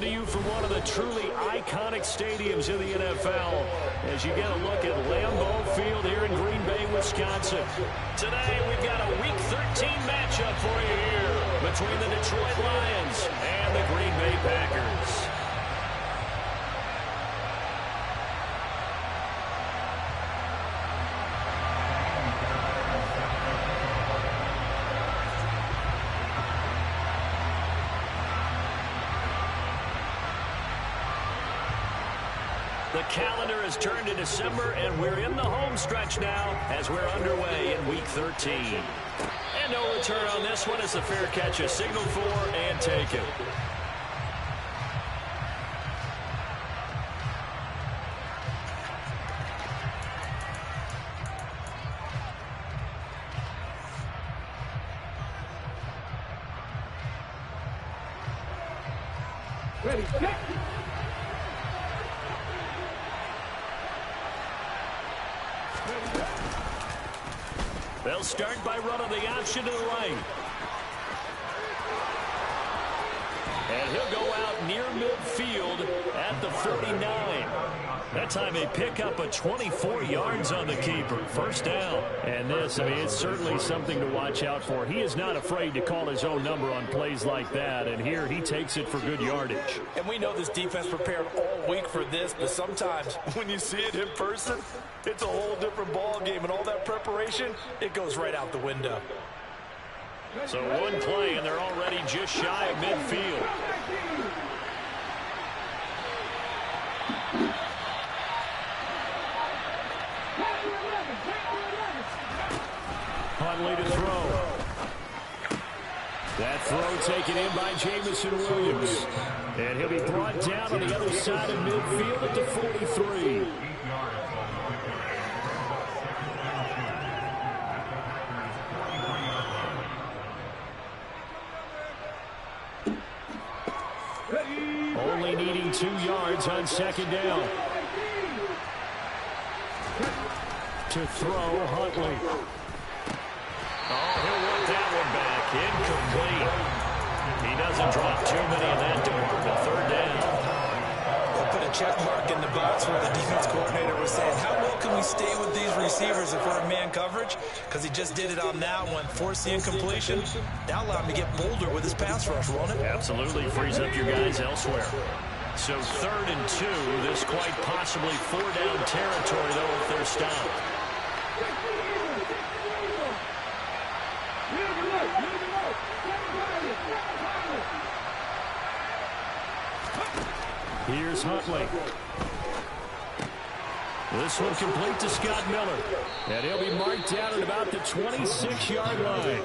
to you from one of the truly iconic stadiums in the NFL as you get a look at Lambeau Field here in Green Bay, Wisconsin. Today, we've got a Week 13 matchup for you here between the Detroit Lions and the Green Bay Packers. The calendar has turned to December, and we're in the home stretch now as we're underway in Week 13. And no return on this one as the fair catch is signaled for and taken. Ready, set. They'll start by running the option to the right. And he'll go out near midfield at the 49. That time they pick up a 24 yards on the keeper. First down. And this, I mean, it's certainly something to watch out for. He is not afraid to call his own number on plays like that. And here he takes it for good yardage. And we know this defense prepared all week for this, but sometimes when you see it in person, it's a whole different ball game. And all that preparation, it goes right out the window. So one play, and they're already just shy of midfield. Huntley to throw. That throw taken in by Jamison Williams. And he'll be brought down on the other side of midfield at the 43. Only needing 2 yards on second down. To throw, Huntley. Oh, he'll want that one back. Incomplete. He doesn't drop too many in that department. Third down. They'll put a check mark in the box where the defense coordinator was saying, how well can we stay with these receivers if we're in man coverage? Because he just did it on that one, force the incompletion. That allowed him to get bolder with his pass rush, won't it? Absolutely. Frees up your guys elsewhere. So 3rd and 2. This quite possibly 4-down territory, though, if they're stopped. Here's Huntley. This one complete to Scott Miller. And he'll be marked down at about the 26-yard line.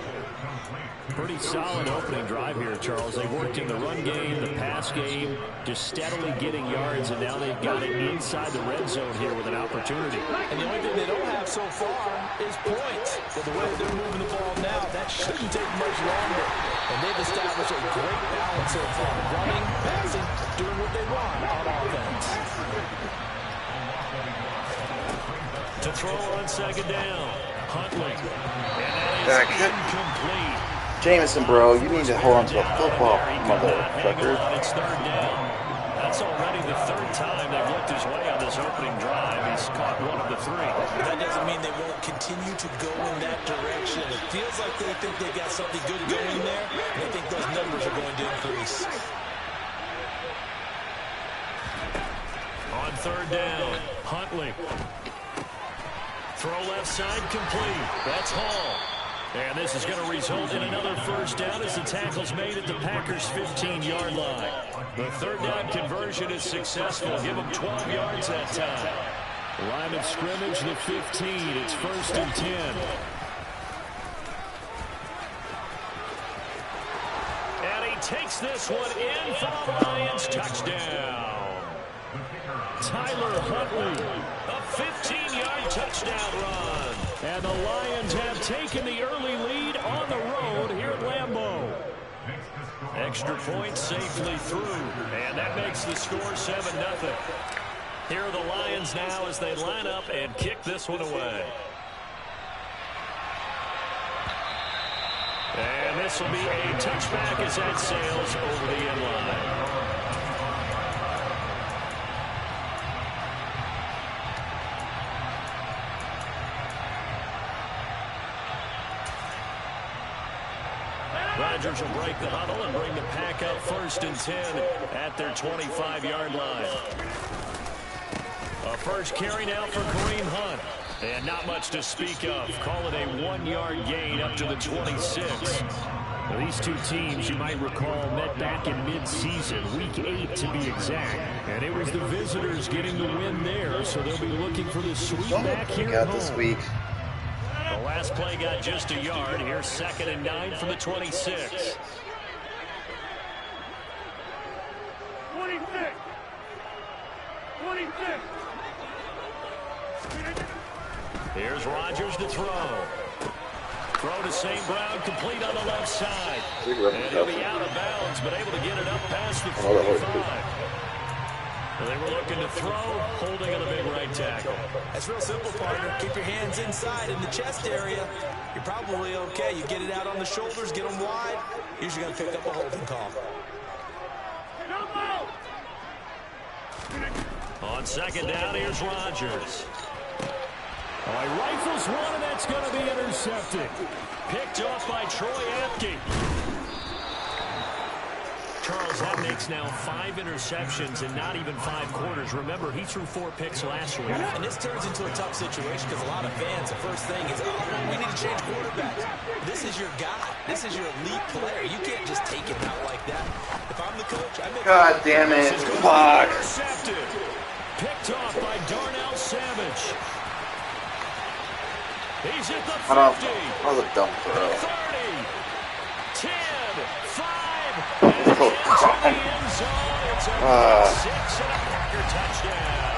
Pretty solid opening drive here, Charles. They worked in the run game, the pass game, just steadily getting yards, and now they've got it inside the red zone here with an opportunity. And the only thing they don't have so far is points. But the way they're moving the ball now, that shouldn't take much longer. And they've established a great balance so far. Running, passing, doing what they want on offense. To throw on second down, Huntley. And that is incomplete. Jamison, bro, you need to hold on to a football, motherfucker. It's third down. That's already the 3rd time they've looked his way on this opening drive. He's caught one of the 3. That doesn't mean they won't continue to go in that direction. It feels like they think they got something good going there, and I think those numbers are going to increase. On 3rd down, Huntley. Throw left side complete. That's Hall. And this is going to result in another first down as the tackle's made at the Packers' 15-yard line. The 3rd down conversion is successful. Give them 12 yards that time. Line of scrimmage, the 15. It's 1st and 10. And he takes this one in for the Lions. Touchdown. Tyler Huntley, a 15-yard touchdown run. And the Lions have taken the early lead on the road here at Lambeau. Extra point safely through, and that makes the score 7-0. Here are the Lions now as they line up and kick this one away. And this will be a touchback as that sails over the end line. Rodgers will break the huddle and bring the pack up 1st and 10 at their 25-yard line. A first carry now for Kareem Hunt. And not much to speak of. Call it a 1-yard gain up to the 26. Now, these two teams, you might recall, met back in mid-season, week 8 to be exact. And it was the visitors getting the win there, so they'll be looking for the sweep back here at home. This week. The last play got just a yard. Here's 2nd and 9 from the 26. 26. Here's Rodgers to throw. Throw to St. Brown, complete on the left side. And he'll be out of bounds, but able to get it up past the 45. They were looking to throw, holding on the big right tackle. That's real simple, partner. Keep your hands inside in the chest area. You're probably okay. You get it out on the shoulders, get them wide. Usually going to pick up a holding call. On 2nd down, here's Rodgers. Oh, he rifles one, and that's going to be intercepted. Picked off by Troy Apke. Charles, that makes now 5 interceptions in not even 5 quarters. Remember, he threw 4 picks last week. And this turns into a tough situation because a lot of fans, the first thing is, oh, we need to change quarterbacks. This is your guy. This is your elite player. You can't just take him out like that. If I'm the coach, I make... God damn it. Fuck. Intercepted. Picked off by Darnell Savage. He's at the 50. That was a dumb throw. 30, 10, 5, and into the end zone. It's a 6 and a Packer touchdown.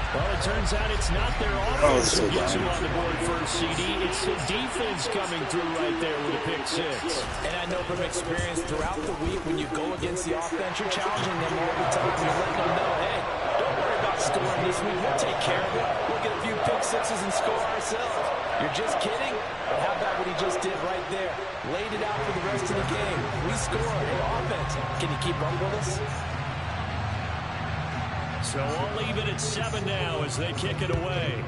Well, it turns out it's not their offense that gets you on the board first, CD. It's the defense coming through right there with a pick 6. And I know from experience throughout the week when you go against the offense, you're challenging them all the time. You're letting them know, hey, don't worry about scoring this week. We'll take care of it. We'll get a few pick 6s and score ourselves. You're just kidding? But how about what he just did right there? Laid it out for the rest of the game. We score. Hey, offense, can you keep up with us? So I'll leave it at 7 now as they kick it away.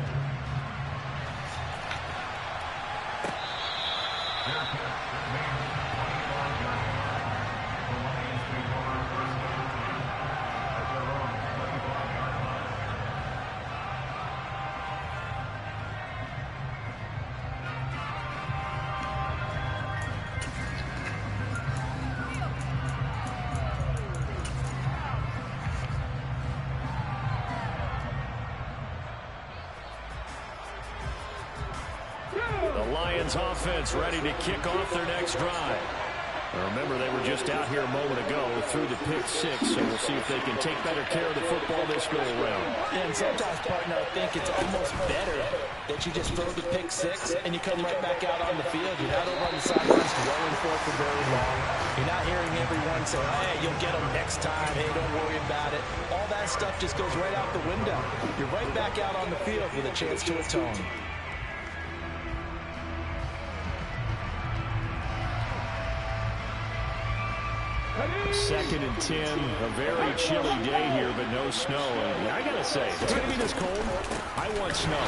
Offense ready to kick off their next drive. Now remember, they were just out here a moment ago through the pick 6, so we'll see if they can take better care of the football this go around. And sometimes, partner, I think it's almost better that you just throw the pick 6 and you come right back out on the field. You're not over on the sidelines dwelling for very long. You're not hearing everyone say, hey, you'll get them next time. Hey, don't worry about it. All that stuff just goes right out the window. You're right back out on the field with a chance to atone. 2nd and 10, a very chilly day here, but no snow. And I gotta say, if it's gonna be this cold, I want snow.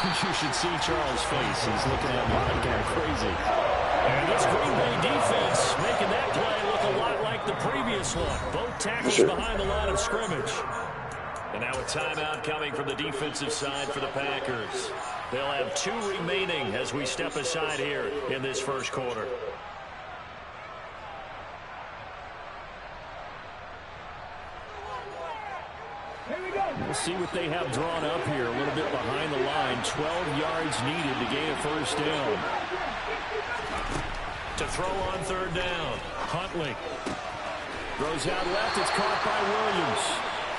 You should see Charles' face. He's looking at me like I'm crazy. And this Green Bay defense making that play look a lot like the previous one. Both tackles behind the line of scrimmage. And now a timeout coming from the defensive side for the Packers. They'll have 2 remaining as we step aside here in this first quarter. We'll see what they have drawn up here. A little bit behind the line. 12 yards needed to gain a first down. To throw on 3rd down. Huntley throws out left. It's caught by Williams.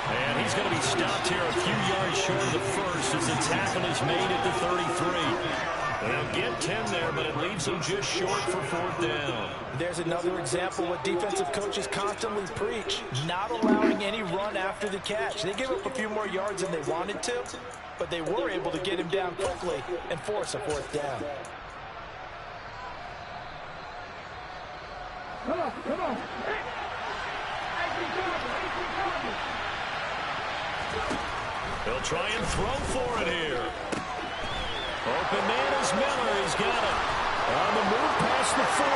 And he's going to be stopped here a few yards short of the first as the tackle is made at the 33. They'll get 10 there, but it leaves them just short for 4th down. There's another example what defensive coaches constantly preach, not allowing any run after the catch. They gave up a few more yards than they wanted to, but they were able to get him down quickly and force a 4th down. Come on. They'll try and throw for it here. Open man is Miller. He's got it. On the move past the 40,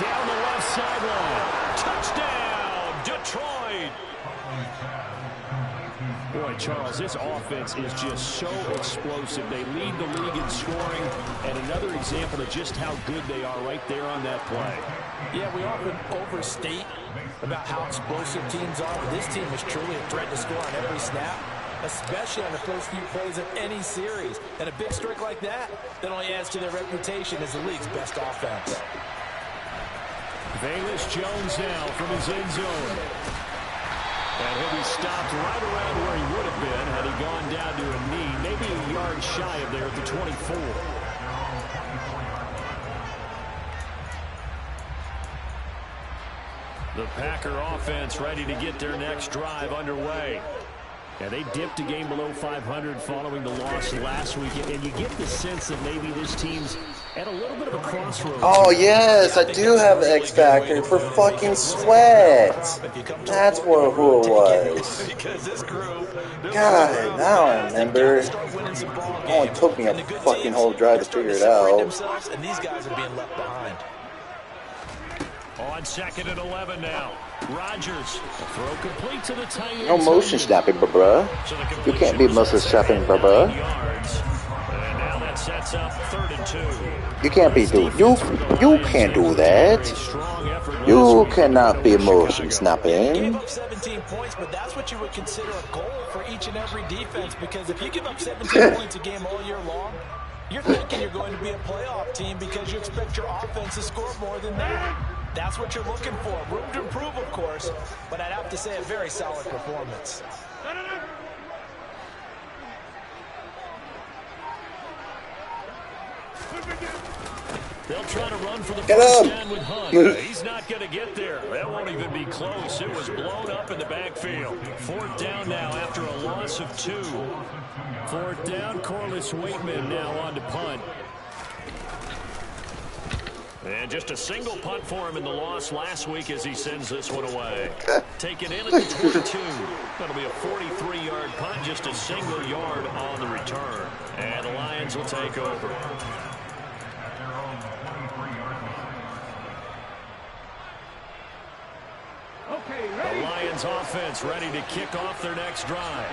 down the left sideline. Touchdown, Detroit. Boy, Charles, this offense is just so explosive. They lead the league in scoring, and another example of just how good they are right there on that play. Yeah, we often overstate about how explosive teams are, but this team is truly a threat to score on every snap, especially on the first few plays of any series. And a big streak like that only adds to their reputation as the league's best offense. Velus Jones now from his end zone. And he'll be stopped right around where he would have been had he gone down to a knee, maybe a yard shy of there at the 24. The Packer offense ready to get their next drive underway. Yeah, they dipped a game below 500 following the loss last weekend, and you get the sense that maybe this team's at a little bit of a crossroads. Oh, yes, I do have the X Factor for fucking Sweat. That's who it was. God, now I remember. It only took me a fucking whole drive to figure it out. And these guys are being left behind. On 2nd and 11 now. Rodgers, throw complete to the tight end. No motion snapping, bruh. You can't be motion snapping, bruh. And now that sets up 3rd and 2. You can't be you can't do that. You cannot be motion snapping. Gave up 17 points, but that's what you would consider a goal for each and every defense, because if you give up 17 points a game all year long, you're thinking you're going to be a playoff team because you expect your offense to score more than that. That's what you're looking for. Room to improve, of course, but I'd have to say a very solid performance. They'll try to run for the first down with Hunt. He's not going to get there. That won't even be close. It was blown up in the backfield. 4th down now after a loss of 2. 4th down, Corliss Waitman now on to punt. And just a single punt for him in the loss last week as he sends this one away. Taken in at the 22. That'll be a 43-yard punt, just a single yard on the return. And the Lions will take over. The Lions offense ready to kick off their next drive.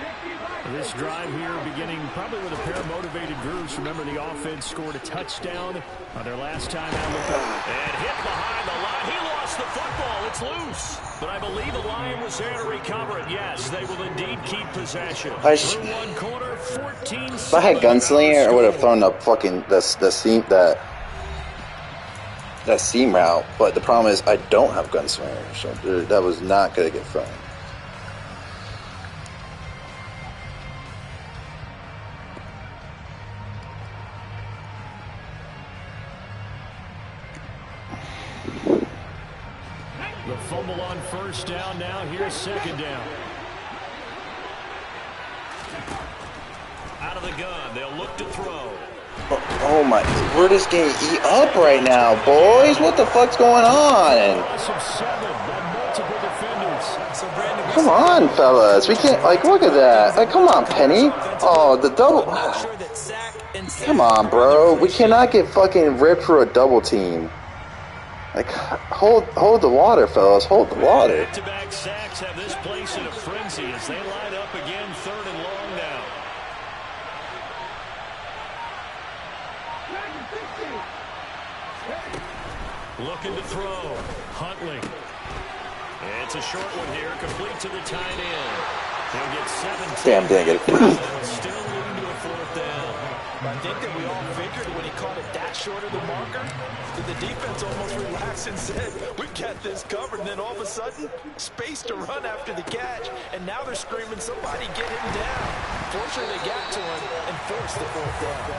This drive here beginning probably with a pair of motivated groups. Remember, the offense scored a touchdown on their last time out. And hit behind the line. He lost the football. It's loose. But I believe the Lion was there to recover it. Yes, they will indeed keep possession. Through one quarter, 14. If I had Gunslinger, I would have thrown up fucking the seam route, but the problem is I don't have Gunslinger, so that was not going to get thrown. The fumble on 1st down. Now here's 2nd down. Out of the gun, they'll look to throw. Oh my, we're just getting eat up right now, boys. What the fuck's going on? Come on, fellas. We can't, like, look at that. Like, come on, Penny. Oh, the double. Come on, bro. We cannot get fucking ripped for a double team. Like, hold the water, fellas. Hold the water. Back-to-back sacks have this place in a frenzy as they line up again 3rd and long now. Looking to throw. Huntley. It's a short one here, complete to the tight end. He'll get 7. Damn, dang it. Still leading to a 4th down. I think that we all figured when he caught it that short of the marker, that the defense almost relaxed and said, we've got this covered. And then all of a sudden, space to run after the catch. And now they're screaming, somebody get him down. Fortunately, they got to him and forced the 4th down.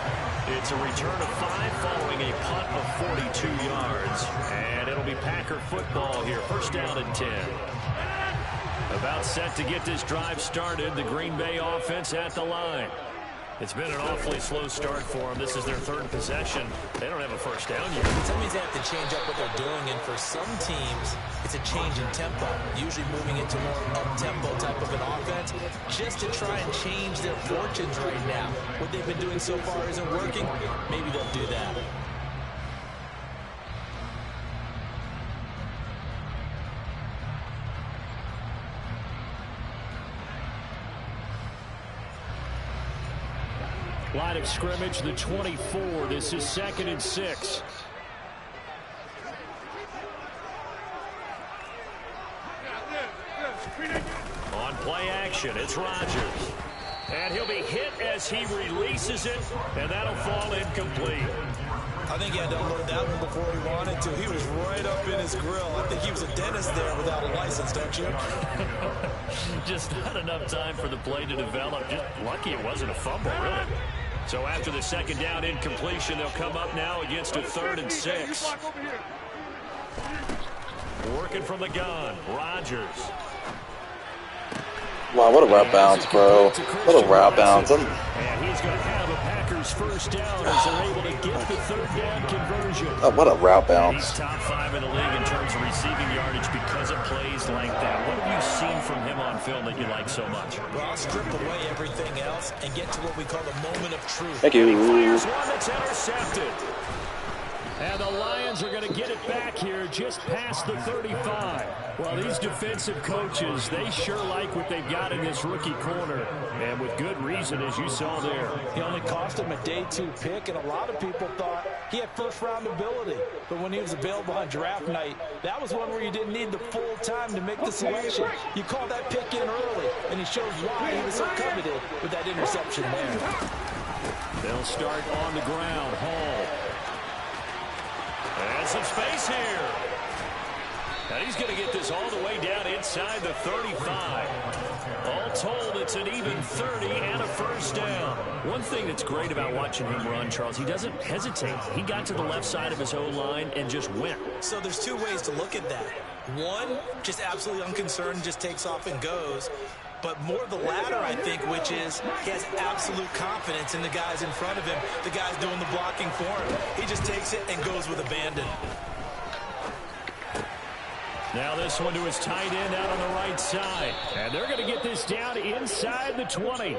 It's a return of 5 following a punt of 42 yards. And it'll be Packer football here. 1st down and 10. About set to get this drive started. The Green Bay offense at the line. It's been an awfully slow start for them. This is their 3rd possession. They don't have a 1st down yet. That means they have to change up what they're doing, and for some teams, it's a change in tempo, usually moving into more up-tempo type of an offense, just to try and change their fortunes right now. What they've been doing so far isn't working. Maybe they'll do that. Line of scrimmage, the 24. This is 2nd and 6. On play action, it's Rodgers. And he'll be hit as he releases it, and that'll fall incomplete. I think he had to unload that one before he wanted to. He was right up in his grill. I think he was a dentist there without a license, don't you? Just not enough time for the play to develop. Just lucky it wasn't a fumble, really. So after the 2nd down incompletion, they'll come up now against a 3rd and 6. Working from the gun, Rodgers. Wow, what a route bounce, bro. What a route bounce. And he's going to have a Packers first down as they're able to get the 3rd down conversion. Oh, what a route bounce. He's top 5 in the league in terms of receiving yardage because of plays like that. What have you seen from him on film that you like so much? Well, I'll strip away everything else and get to what we call the moment of truth. Thank you. Here's one that's intercepted. And the Lions are going to get it back here just past the 35. Well, these defensive coaches, they sure like what they've got in this rookie corner. And with good reason, as you saw there. He only cost him a day 2 pick, and a lot of people thought he had first-round ability. But when he was available on draft night, that was one where you didn't need the full time to make the selection. You call that pick in early, and he shows why he was so coveted with that interception there. They'll start on the ground. Hall. And some space here. And he's going to get this all the way down inside the 35. All told, it's an even 30 and a first down. One thing that's great about watching him run, Charles, he doesn't hesitate. He got to the left side of his O-line and just went. So there's 2 ways to look at that. One, just absolutely unconcerned, just takes off and goes. But more the latter, I think, which is he has absolute confidence in the guys in front of him, the guys doing the blocking for him. He just takes it and goes with abandon. Now this one to his tight end out on the right side. And they're going to get this down inside the 20.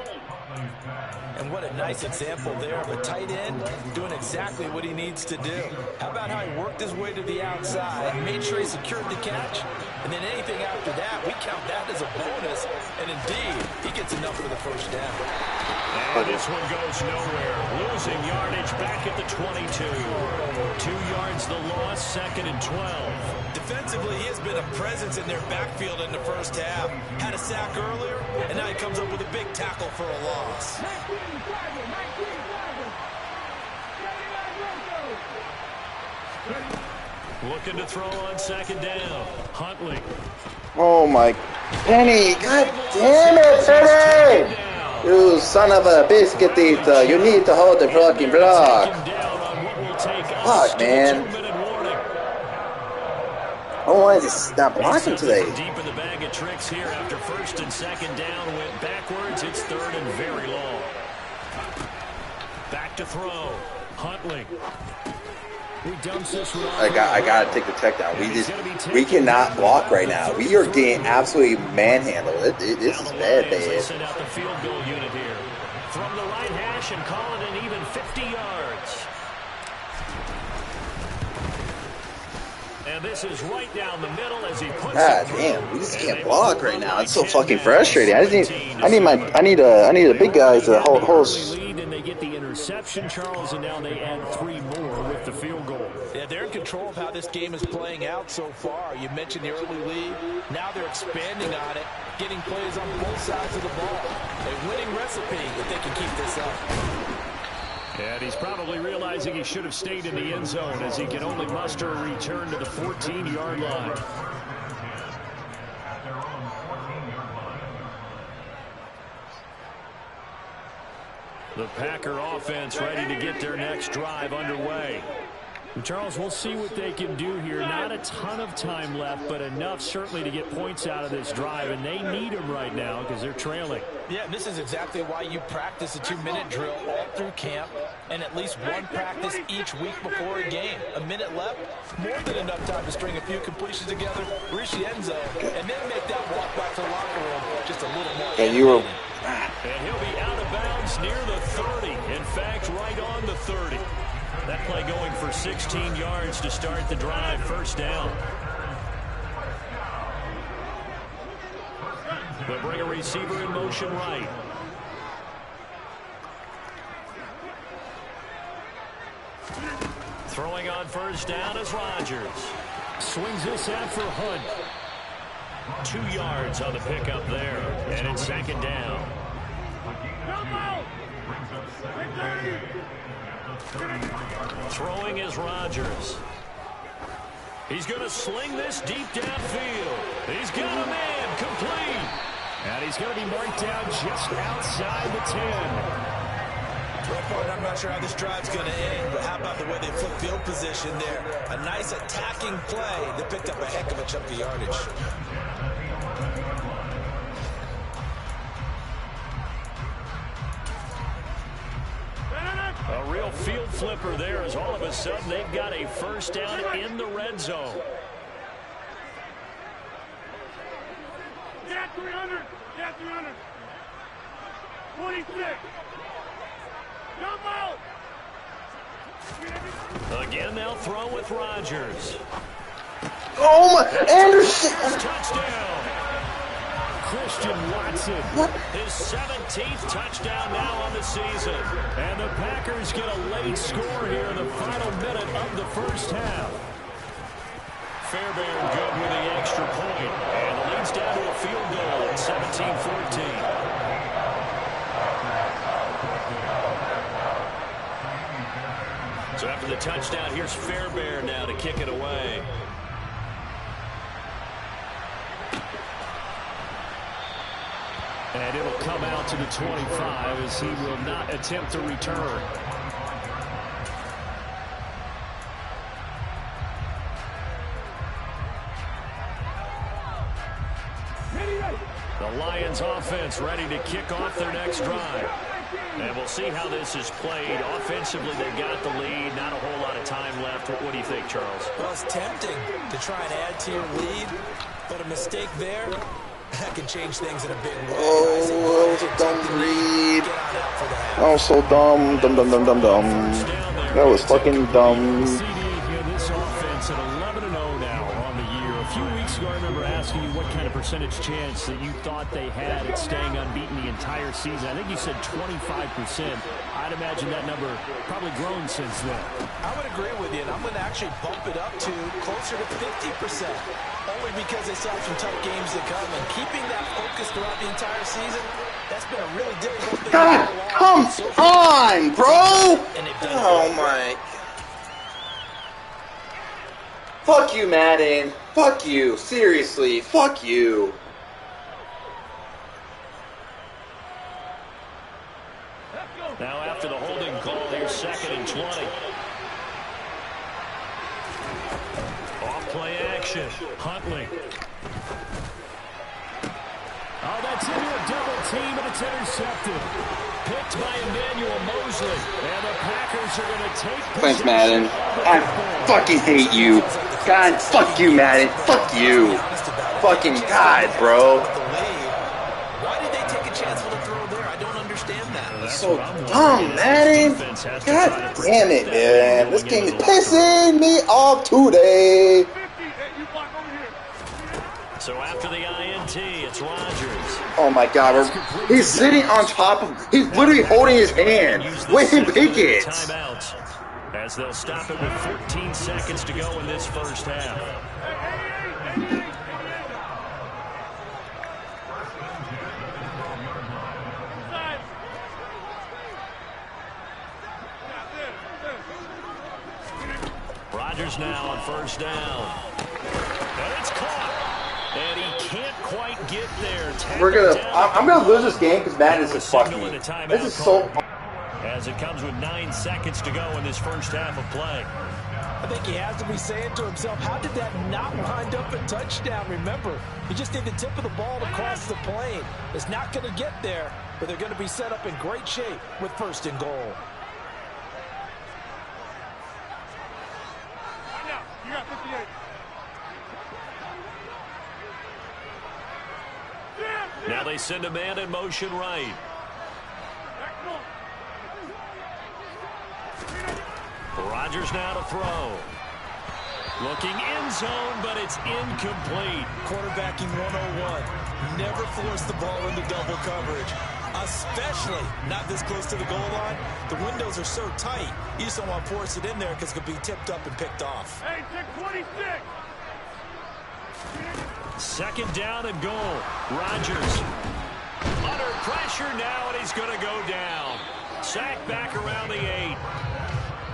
And what a nice example there of a tight end doing exactly what he needs to do. How about how he worked his way to the outside, made sure he secured the catch, and then anything after that, we count that as a bonus. And indeed, he gets enough for the first down. And this one goes nowhere. Losing yardage back at the 22. 2 yards the loss, 2nd and 12. Defensively, he has been a presence in their backfield in the first half. Had a sack earlier, and now he comes up with a big tackle for a loss. Looking to throw on 2nd down. Huntley. Oh my Penny, god damn it, Penny! You son of a biscuit eater, you need to hold the fucking block. Fuck, man. Oh, why is he not blocking today? Deep in the bag of tricks here after 1st and 2nd down, went backwards. It's 3rd and very long. Back to throw. Huntley. I gotta take the tech down. We cannot block right now. We are getting absolutely manhandled. This is bad. Send out the field goal unit here from the right hash and call it an even 50 yards. And this is right down the middle as he puts God damn, we just can't block right now. It's so fucking frustrating. I need a big guy to hold. And they get the interception, Charles, and now they add 3 more with the field goal. Yeah, they're in control of how this game is playing out so far. You mentioned the early lead. Now they're expanding on it, getting plays on both sides of the ball. A winning recipe if they can keep this up. And he's probably realizing he should have stayed in the end zone as he can only muster a return to the 14-yard line. The Packer offense ready to get their next drive underway. And Charles, we'll see what they can do here. Not a ton of time left, but enough certainly to get points out of this drive, and they need them right now because they're trailing. Yeah, and this is exactly why you practice a 2-minute drill all through camp and at least one practice each week before a game. A minute left, more than enough time to string a few completions together, reach the end zone, and then make that walk back to the locker room just a little more. And you were... And he'll be out of bounds near the 30. In fact, right on the 30. That play going for 16 yards to start the drive. First down. They'll bring a receiver in motion right. Throwing on first down is Rodgers. Swings this out for Hunt. 2 yards on the pickup there. And it's second down. Throwing is Rodgers. He's going to sling this deep downfield. He's got a man complete. And he's going to be marked down just outside the 10. I'm not sure how this drive's going to end, but how about the way they flip field position there? A nice attacking play. They picked up a heck of a chunk of yardage. A real field flipper there as all of a sudden they've got a first down in the red zone. Get 300. Get 300. 26. Jump out. Again, they'll throw with Rodgers. Oh my, Anderson! Touchdown. Christian Watson. His 17th touchdown now on the season. And the Packers get a late score here in the final minute of the first half. Fairbairn good with the extra point. And the lead's down to a field goal at 17-14. So after the touchdown, here's Fairbairn now to kick it away. And it'll come out to the 25 as he will not attempt to return. The Lions offense ready to kick off their next drive. And we'll see how this is played. Offensively, they've got the lead. Not a whole lot of time left. What do you think, Charles? Well, it's tempting to try and add to your lead, but a mistake there, that can change things in a big way. Oh, that was a dumb read. That was so dumb. Dumb. That was fucking dumb. This offense at 11-0 now on the year. A few weeks ago, I remember asking you what kind of percentage chance that you thought they had at staying unbeaten the entire season. I think you said 25%. I'd imagine that number probably grown since then. I would agree with you, and I'm going to actually bump it up to closer to 50%. Only because they still have some tough games to come, and keeping that focus throughout the entire season, that's been a really difficult thing. God, come on, bro! Oh my. Fuck you, Madden. Fuck you. Seriously, fuck you. Now after the holding call, here's 2nd and 20. Off play action. Huntley. Oh, that's into a double team, and it's intercepted. Picked by Emmanuel Mosley. And the Packers are going to take possession. Thanks, Madden. I fucking hate you. God, fuck you, Madden. Fuck you. Fucking God, bro. Why did they take a chance for the throw there? I don't understand that. So dumb, Madden. God damn it, man. This game is pissing me off today. So after the INT, it's Rodgers. Oh my God, he's sitting on top of. He's literally holding his hand. Let him pick it. Timeouts as they'll stop it with 14 seconds to go in this first half. Rodgers now on first down. And it's caught. And he can't quite get there. I'm gonna lose this game because Madden is fucking. This is so. As it comes with 9 seconds to go in this first half of play. I think he has to be saying to himself, how did that not wind up a touchdown? Remember, you just need the tip of the ball to cross the plane. It's not going to get there, but they're going to be set up in great shape with 1st and goal. You got 58. Now they send a man in motion right. Rodgers now to throw. Looking end zone, but it's incomplete. Quarterbacking 101. Never force the ball into double coverage. Especially not this close to the goal line. The windows are so tight, you just don't want to force it in there because it could be tipped up and picked off. Hey, 626. Second down and goal. Rodgers under pressure now, and he's going to go down. Sacked back around the 8.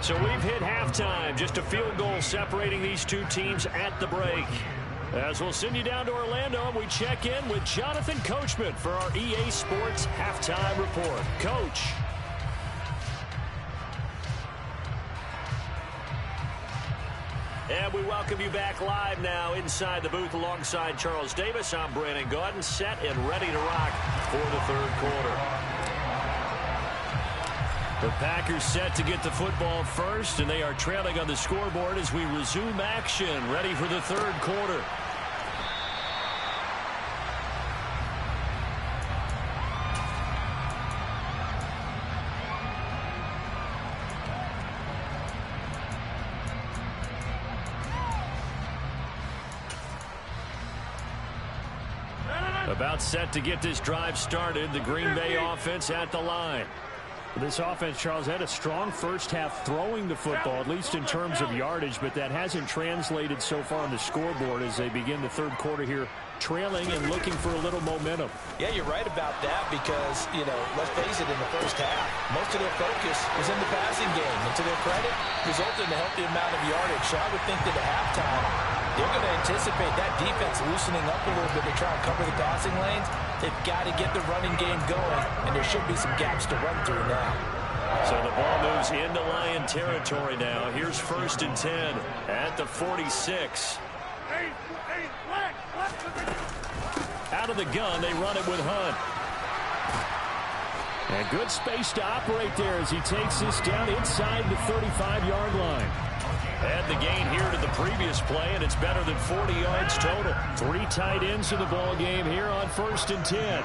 So we've hit halftime. Just a field goal separating these two teams at the break. As we'll send you down to Orlando, and we check in with Jonathan Coachman for our EA Sports Halftime Report. Coach. And we welcome you back live now inside the booth alongside Charles Davis. I'm Brandon Gaudin, set and ready to rock for the third quarter. The Packers set to get the football first, and they are trailing on the scoreboard as we resume action, ready for the third quarter. About set to get this drive started. The Green Bay offense at the line. This offense, Charles, had a strong first half throwing the football, at least in terms of yardage, but that hasn't translated so far on the scoreboard as they begin the third quarter here, trailing and looking for a little momentum. Yeah, you're right about that because, let's face it, in the first half, most of their focus was in the passing game. And to their credit, resulted in a healthy amount of yardage. So I would think that at halftime, they're going to anticipate that defense loosening up a little bit to try and cover the passing lanes. They've got to get the running game going, and there should be some gaps to run through now. So the ball moves into Lion territory now. Here's 1st and 10 at the 46. Out of the gun, they run it with Hunt. And good space to operate there as he takes this down inside the 35-yard line. Add the gain here to the previous play, and it's better than 40 yards total. 3 tight ends in the ball game here on 1st and 10.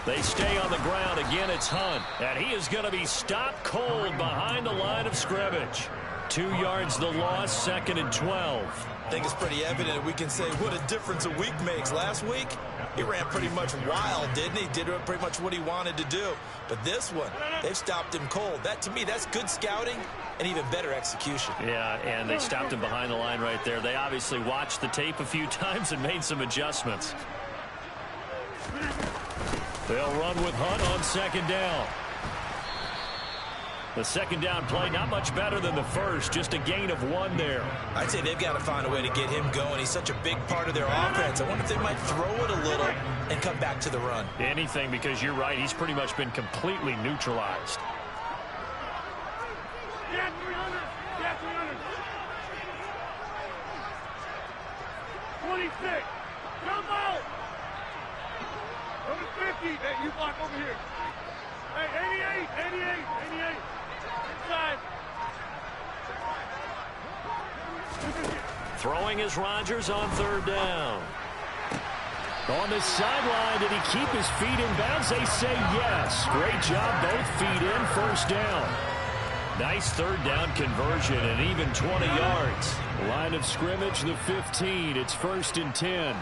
They stay on the ground. Again, it's Hunt. And he is going to be stopped cold behind the line of scrimmage. 2 yards the loss, 2nd and 12. I think it's pretty evident we can say what a difference a week makes. Last week, he ran pretty much wild, didn't he? Did pretty much what he wanted to do. But this one, they've stopped him cold. That, to me, that's good scouting and even better execution. Yeah, and they stopped him behind the line right there. They obviously watched the tape a few times and made some adjustments. They'll run with Hunt on 2nd down. The 2nd down play, not much better than the first, just a gain of 1 there. I'd say they've got to find a way to get him going. He's such a big part of their offense. I wonder if they might throw it a little and come back to the run. Anything, because you're right, he's pretty much been completely neutralized. Yeah, 300. Yeah, 300. 26. Jump out. Over 50. Hey, you block over here. Hey, 88. 88. Inside. Throwing is Rodgers on 3rd down. On the sideline, did he keep his feet in bounds? They say yes. Great job, both feet in, 1st down. Nice 3rd down conversion and even 20 yards. Line of scrimmage, the 15. It's 1st and 10.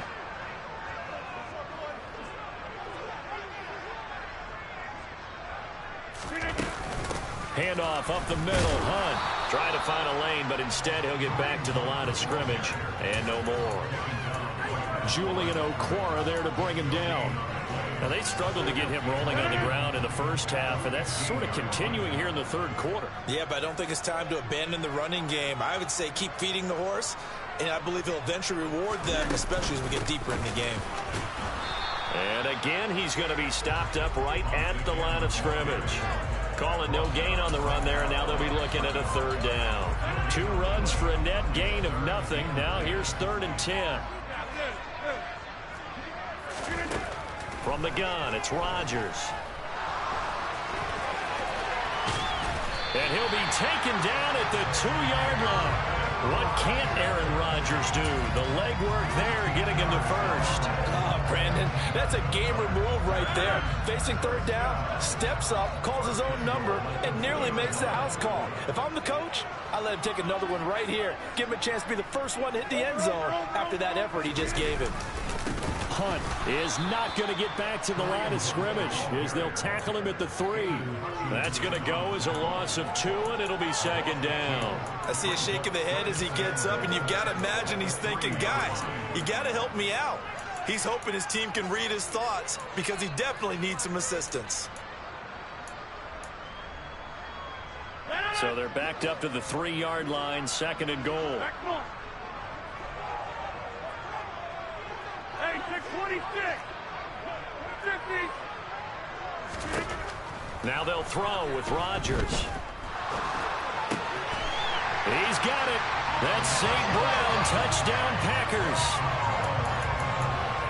Handoff up the middle. Hunt trying to find a lane, but instead he'll get back to the line of scrimmage. And no more. Julian Okwara there to bring him down. Now, they struggled to get him rolling on the ground in the first half, and that's sort of continuing here in the third quarter. Yeah, but I don't think it's time to abandon the running game. I would say keep feeding the horse, and I believe he'll eventually reward them, especially as we get deeper in the game. And again, he's going to be stopped up right at the line of scrimmage. Calling no gain on the run there, and now they'll be looking at a 3rd down. 2 runs for a net gain of nothing. Now here's 3rd and 10. From the gun, it's Rodgers. And he'll be taken down at the 2-yard line. What can't Aaron Rodgers do? The legwork there getting him to first. Oh, Brandon, that's a gamer move right there. Facing third down, steps up, calls his own number, and nearly makes the house call. If I'm the coach, I let him take another one right here. Give him a chance to be the first one to hit the end zone after that effort he just gave him. Hunt is not going to get back to the line of scrimmage as they'll tackle him at the 3. That's going to go as a loss of 2, and it'll be second down. I see a shake of the head as he gets up, and you've got to imagine he's thinking, guys, you got to help me out. He's hoping his team can read his thoughts because he definitely needs some assistance. So they're backed up to the 3-yard line, second and goal. Hey, 626. 50. Now they'll throw with Rodgers. He's got it. That's St. Brown, touchdown Packers.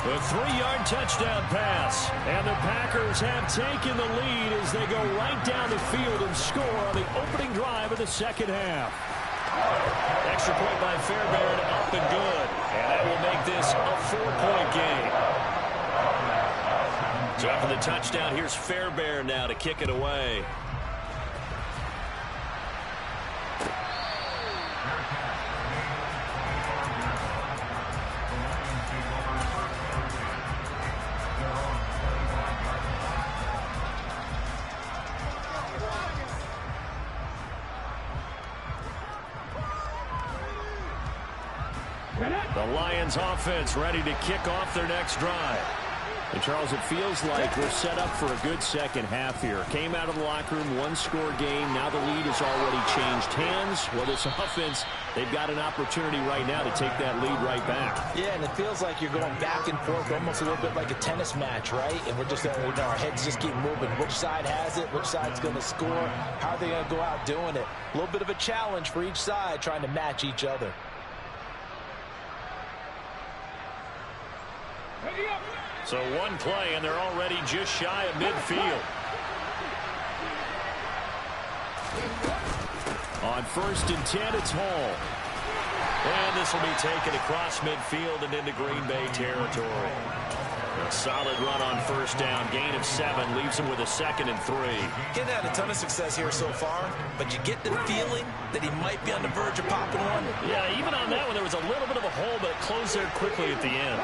The 3-yard touchdown pass. And the Packers have taken the lead as they go right down the field and score on the opening drive of the second half. Extra point by Fairbairn, up and good. And that will make this a 4-point game. So after the touchdown, here's Fairbairn now to kick it away. The Lions offense ready to kick off their next drive. And Charles, it feels like we're set up for a good second half here. Came out of the locker room, 1-score game. Now the lead has already changed hands. Well, this offense, they've got an opportunity right now to take that lead right back. Yeah, and it feels like you're going back and forth, almost a little bit like a tennis match, right? And we're just, our heads just keep moving. Which side has it? Which side's going to score? How are they going to go out doing it? A little bit of a challenge for each side, trying to match each other. So one play, and they're already just shy of midfield. On 1st and 10, it's Hall. And this will be taken across midfield and into Green Bay territory. A solid run on 1st down. Gain of 7 leaves him with a 2nd and 3. Getting had a ton of success here so far, but you get the feeling that he might be on the verge of popping one. Yeah, even on that one, there was a little bit of a hole, but it closed there quickly at the end.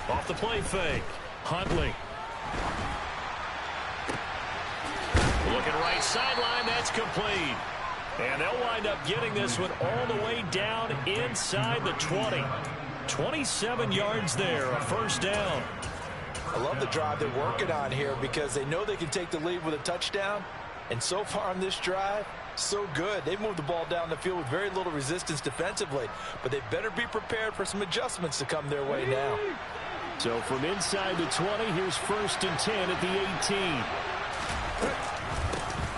Off the play fake. Huntley. Looking right sideline. That's complete. And they'll wind up getting this one all the way down inside the 20. 27 yards there. A 1st down. I love the drive they're working on here because they know they can take the lead with a touchdown. And so far on this drive, so good. They moved the ball down the field with very little resistance defensively. But they better be prepared for some adjustments to come their way now. So from inside the 20, here's 1st and 10 at the 18.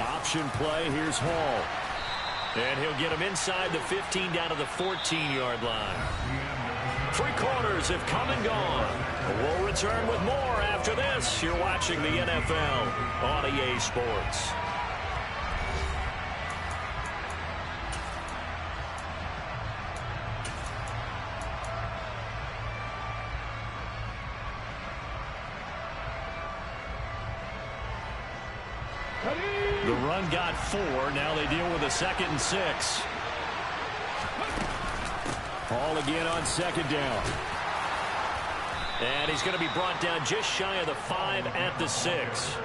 Option play, here's Hall. And he'll get him inside the 15 down to the 14-yard line. 3 quarters have come and gone. We'll return with more after this. You're watching the NFL on EA Sports. The run got 4. Now they deal with a 2nd and 6. Hall again on 2nd down. And he's going to be brought down just shy of the 5 at the 6.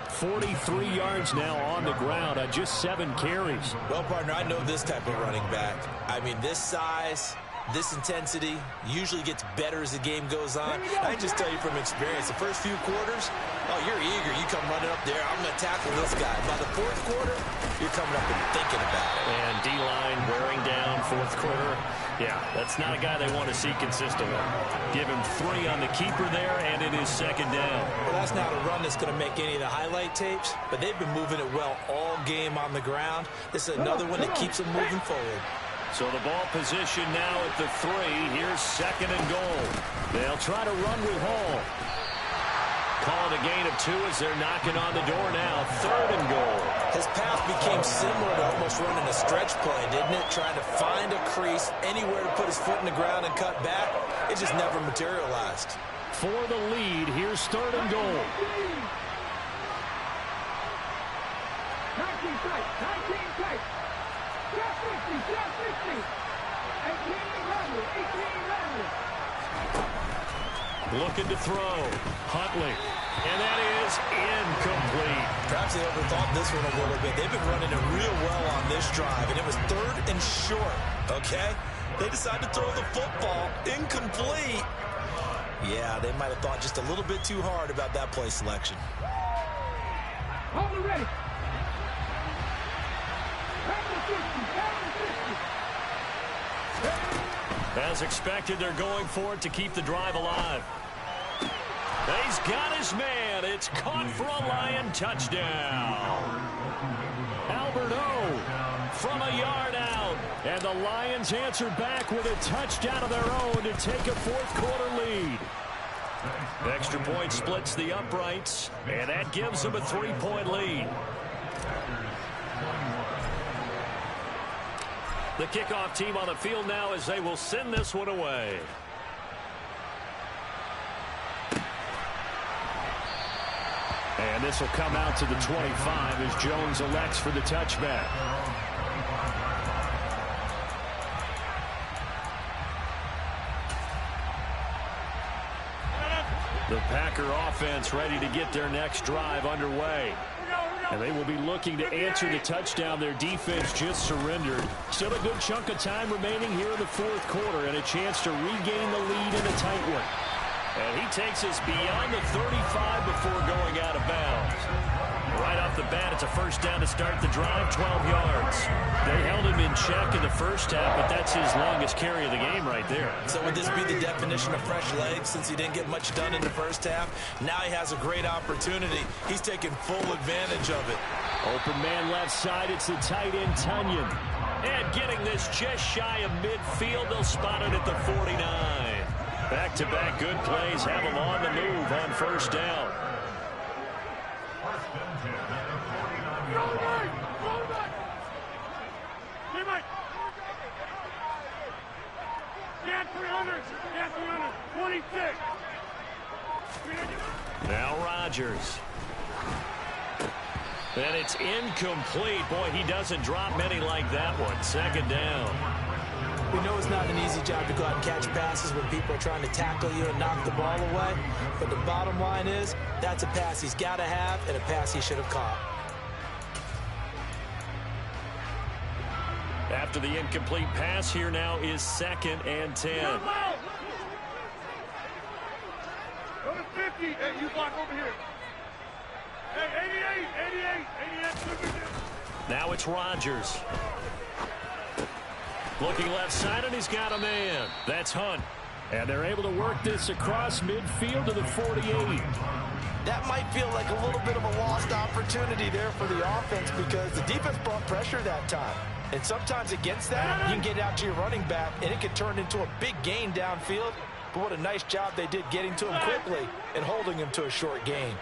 43 yards now on the ground on just 7 carries. Well, partner, I know this type of running back. I mean, this size, this intensity usually gets better as the game goes on. I just tell you from experience, the first few quarters, oh, you're eager. You come running up there. I'm going to tackle this guy. By the 4th quarter, you're coming up and thinking about it. And D-line wearing down 4th quarter. Yeah, that's not a guy they want to see consistently. Give him 3 on the keeper there, and it is 2nd down. Well, that's not a run that's going to make any of the highlight tapes, but they've been moving it well all game on the ground. This is another one that keeps them moving forward. So the ball position now at the 3. Here's 2nd and goal. They'll try to run with Hall. call it a gain of 2 as they're knocking on the door now. 3rd and goal. His path became similar to almost running a stretch play, didn't it? Trying to find a crease, anywhere to put his foot in the ground and cut back. It just never materialized. For the lead, here's 3rd and goal. 19 tight, 19 tight. 50, 50. 18 Looking to throw. Huntley. And that is incomplete. Perhaps they overthought this one a little bit. They've been running it real well on this drive, and it was 3rd and short, okay? They decided to throw the football. Incomplete. Yeah, they might have thought just a little bit too hard about that play selection. Hold it ready. As expected, they're going for it to keep the drive alive. He's got his man. It's caught for a Lion touchdown. Alberto from a yard out. And the Lions answer back with a touchdown of their own to take a 4th quarter lead. Extra point splits the uprights, and that gives them a 3-point lead. The kickoff team on the field now as they will send this one away. And this will come out to the 25 as Jones elects for the touchback. The Packer offense ready to get their next drive underway. And they will be looking to answer the touchdown their defense just surrendered. Still a good chunk of time remaining here in the 4th quarter and a chance to regain the lead in a tight one. And he takes us beyond the 35 before going out of bounds. Right off the bat, it's a first down to start the drive, 12 yards. They held him in check in the first half, but that's his longest carry of the game right there. So would this be the definition of fresh legs since he didn't get much done in the first half? Now he has a great opportunity. He's taking full advantage of it. Open man left side, it's the tight end, Tunyon. And getting this just shy of midfield, they'll spot it at the 49. Back-to-back good plays have him on the move on first down. Now Rodgers. And it's incomplete. Boy, he doesn't drop many like that one. 2nd down. We know it's not an easy job to go out and catch passes when people are trying to tackle you and knock the ball away. But the bottom line is, that's a pass he's got to have and a pass he should have caught. After the incomplete pass, here now is 2nd and 10. Go to 50. Hey, you block over here. Hey, 88. Now it's Rodgers. Looking left side, and he's got a man. That's Hunt. And they're able to work this across midfield to the 48. That might feel like a little bit of a lost opportunity there for the offense because the defense brought pressure that time. And sometimes against that, you can get out to your running back, and it can turn into a big gain downfield. But what a nice job they did getting to him quickly and holding him to a short gain.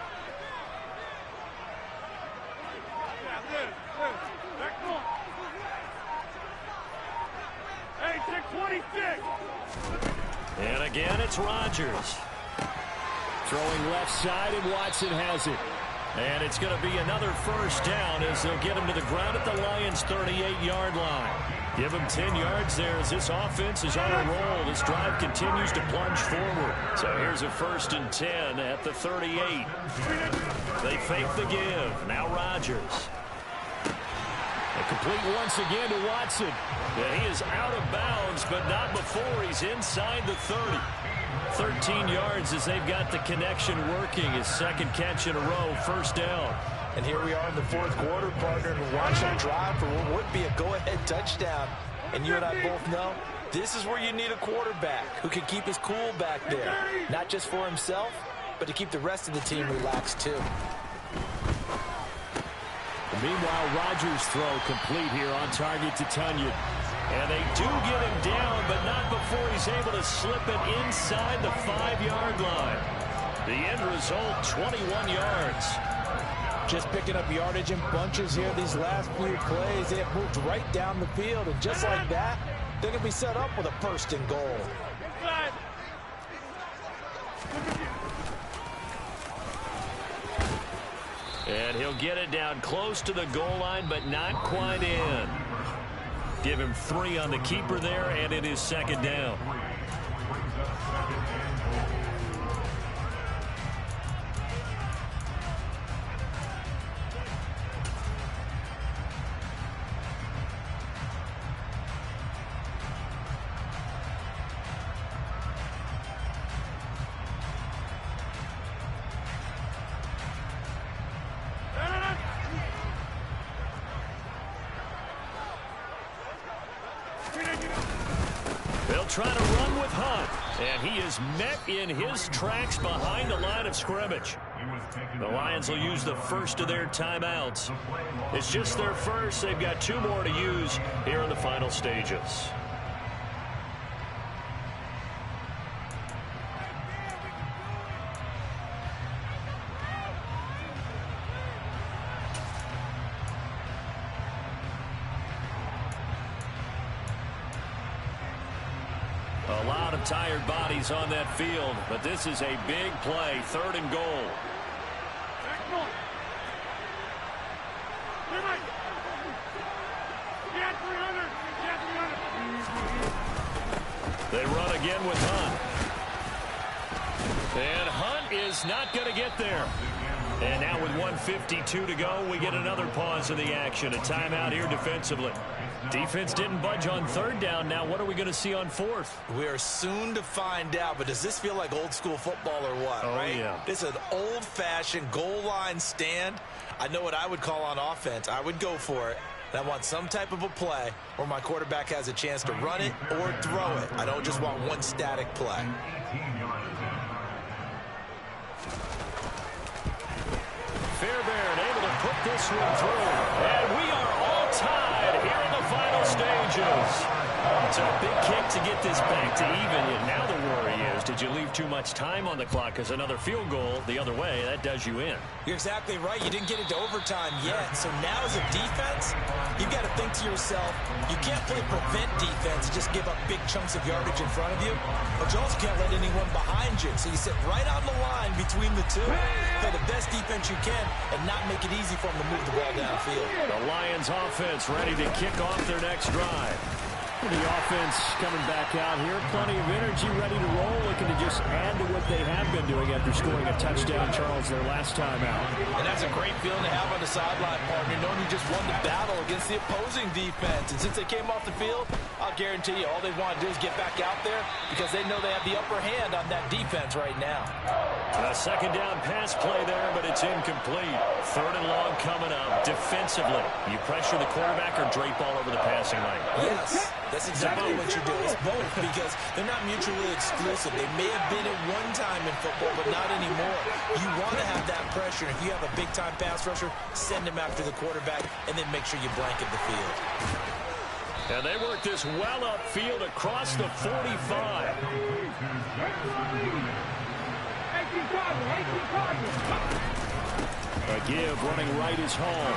And again, it's Rodgers. Throwing left side, and Watson has it. And it's going to be another first down as they'll get him to the ground at the Lions' 38-yard line. Give him 10 yards there as this offense is on a roll. This drive continues to plunge forward. So here's a 1st and 10 at the 38. They fake the give. Now Rodgers. And complete once again to Watson. Yeah, he is out of bounds, but not before he's inside the 30. 13 yards as they've got the connection working. His 2nd catch in a row, first down. And here we are in the 4th quarter, partner, and watch him drive for what would be a go-ahead touchdown. And you and I both know this is where you need a quarterback who can keep his cool back there. Not just for himself, but to keep the rest of the team relaxed too. Meanwhile, Rodgers' throw complete here on target to Tunyon. And they do get him down, but not before he's able to slip it inside the 5-yard line. The end result, 21 yards. Just picking up yardage in bunches here these last few plays. They have moved right down the field, and just like that, they're going to be set up with a first and goal. And he'll get it down close to the goal line, but not quite in. Give him 3 on the keeper there, and it is second down. They'll try to run with Hunt, and he is met in his tracks behind the line of scrimmage. The Lions will use the first of their timeouts. It's just their first. They've got 2 more to use here in the final stages. A lot of tired bodies on that field, but this is a big play, 3rd and goal. They run again with Hunt. And Hunt is not going to get there. And now with 1:52 to go, we get another pause in the action. A timeout here defensively. Defense didn't budge on 3rd down. Now what are we going to see on 4th? We are soon to find out, but does this feel like old school football or what? Oh, right? Yeah. This is an old-fashioned goal line stand. I know what I would call on offense. I would go for it. And I want some type of a play where my quarterback has a chance to run it or throw it. I don't just want one static play. Fairbairn able to put this one through. And we are all tied here in the final stages. So a big kick to get this back to even. And now the worry is, did you leave too much time on the clock? Because another field goal the other way, that does you in. You're exactly right. You didn't get into overtime yet. So now as a defense, you've got to think to yourself, you can't play prevent defense and just give up big chunks of yardage in front of you. But you also can't let anyone behind you. So you sit right on the line between the two, play the best defense you can, and not make it easy for them to move the ball downfield. The Lions offense ready to kick off their next drive. The offense coming back out here. Plenty of energy, ready to roll, looking to just add to what they have been doing after scoring a touchdown, Charles, their last time out. And that's a great feeling to have on the sideline, partner, knowing you just won the battle against the opposing defense. And since they came off the field, I'll guarantee you all they want to do is get back out there because they know they have the upper hand on that defense right now. A 2nd down pass play there, but it's incomplete. 3rd and long coming up. Defensively, you pressure the quarterback or drape all over the passing lane? Yes. That's exactly what you do. It's both because they're not mutually exclusive. They may have been at one time in football, but not anymore. You want to have that pressure. If you have a big-time pass rusher, send him after the quarterback, and then make sure you blanket the field. And they work this well upfield across the 45. A give running right is home.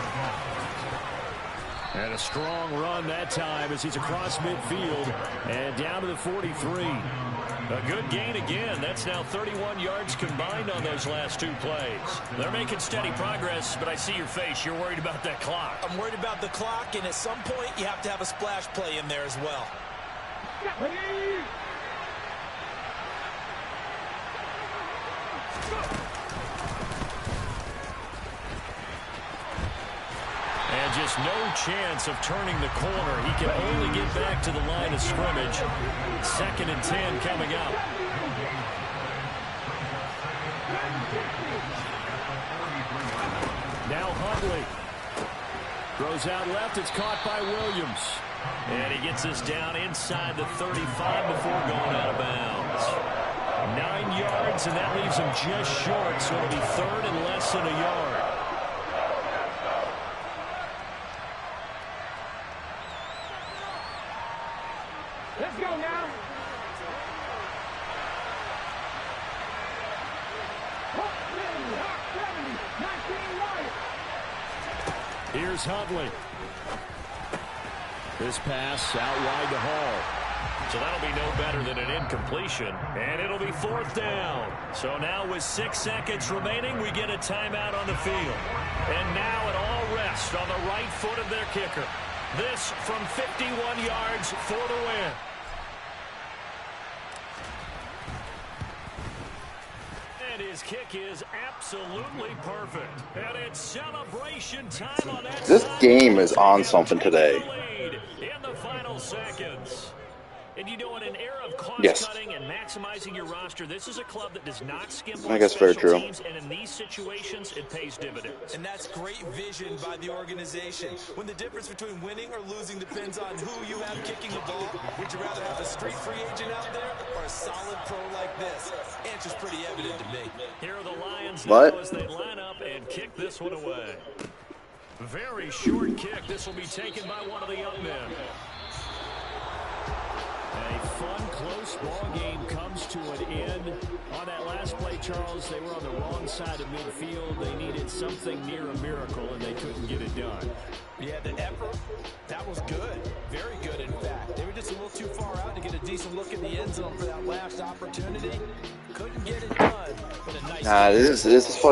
And a strong run that time as he's across midfield and down to the 43. A good gain again. That's now 31 yards combined on those last 2 plays. They're making steady progress, but I see your face. You're worried about that clock. I'm worried about the clock, and at some point you have to have a splash play in there as well. And just no chance of turning the corner. He can only get back to the line of scrimmage. 2nd and 10 coming up. Now Huntley. Throws out left. It's caught by Williams. And he gets us down inside the 35 before going out of bounds. 9 yards, and that leaves him just short, so it'll be 3rd and less than a yard. Let's go now. Here's Huntley. This pass out wide to Hall. So that'll be no better than an incompletion, and it'll be 4th down. So now with 6 seconds remaining, we get a timeout on the field. And now it all rests on the right foot of their kicker. This from 51 yards for the win. And his kick is absolutely perfect. And it's celebration time on that. This game is on something today. In the final seconds. And you know, in an era of cost-cutting and maximizing your roster, this is a club that does not skimp on special teams, and in these situations, it pays dividends. And that's great vision by the organization. When the difference between winning or losing depends on who you have kicking the ball, would you rather have a street free agent out there or a solid pro like this? Answer's pretty evident to me. Here are the Lions now as they line up and kick this one away. Very short kick. This will be taken by one of the young men. A fun, close ball game comes to an end. On that last play, Charles, they were on the wrong side of midfield. They needed something near a miracle, and they couldn't get it done. Yeah, the effort, that was good. Very good, in fact. They were just a little too far out to get a decent look in the end zone for that last opportunity. Couldn't get it done, but a nice... This is fucking...